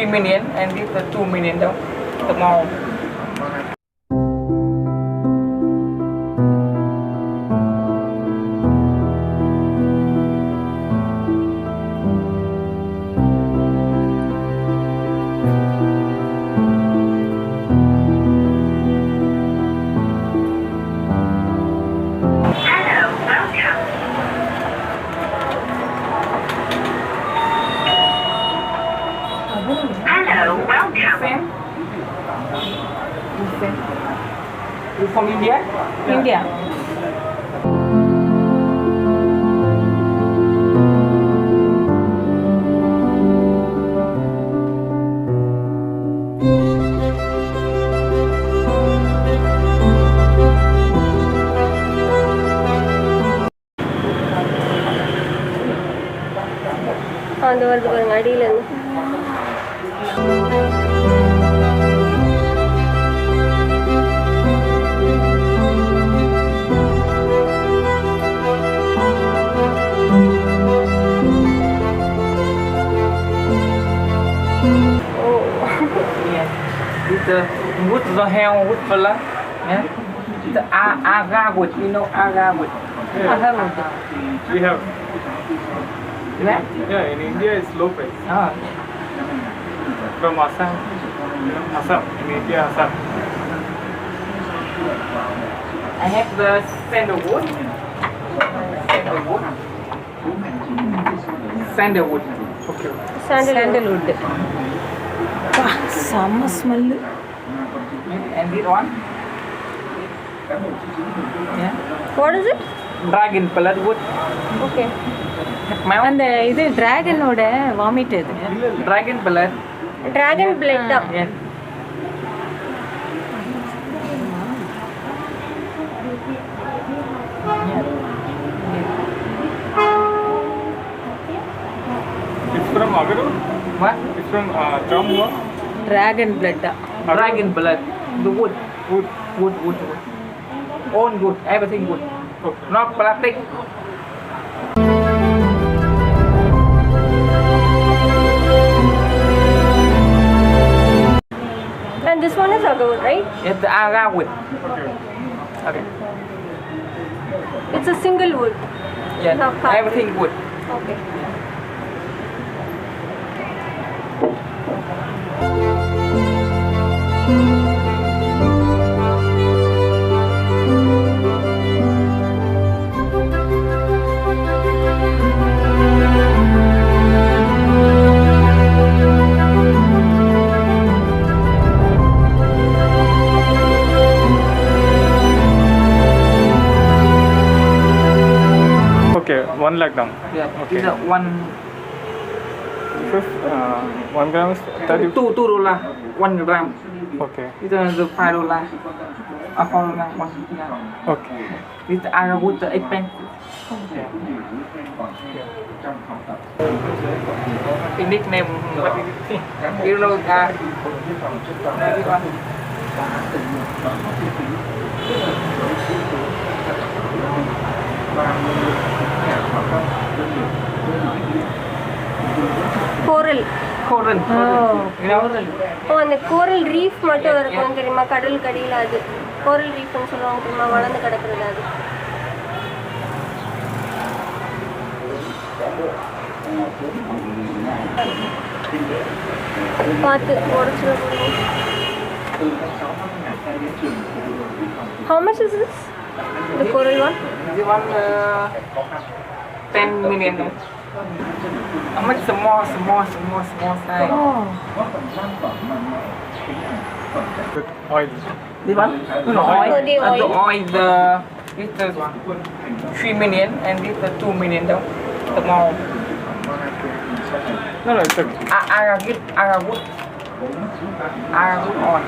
3 million and this the 2 million though, the mall. You from India? India. அந்த வருது பாருங்க அடியில இருந்து. The wood, the hell wood fella, yeah. The agarwood, you know agarwood. We have. Yeah. Yeah, in India it's low price. Ah. From Assam, Assam, in India, Assam. I have the sandalwood. Sandalwood. Okay. Sandalwood. Wow, some smell. And this one. Yeah. What is it? Dragon blood wood. Okay. அந்த இது டிராகனோட vomit இது. Dragon blood. Dragon blood தான். Yeah. It's from agarwood. What? It's from trầm. Dragon blood. Dragon blood. The wood. Wood. All wood. Everything wood. Okay. Not plastic. And this one is agarwood, right? It's the agarwood. Okay. Okay. It's a single wood. Yeah. Not carved. Everything wood. Okay. Okay, 1 lakh down. Yeah. Okay. It's a one. Fifth, 1 gram is 30. Two dollar. 1 gram. Okay. It's the $5. $4. 1 gram. Okay. It's the agarwood, the eggplant. The nickname, what is it? You know, this one. Coral. Coral. You know? ஓ அந்த coral reef மட்டும் இருக்கும் தெரியுமா கடல் கடியில் அது கோரல் ரீஃப்னு சொல்லுவாங்க தெரியுமா வளர்ந்து கிடக்குறது அது. பார்த்து உடச்சிட முடியும். How much is this? The coral one? This one 10 million. How much small size. Oh. With oil. This one? No, oil. Oh, the oil. The oil, this the 3 million and this the 2 million though. The mall. No, it's a Agarwood oil.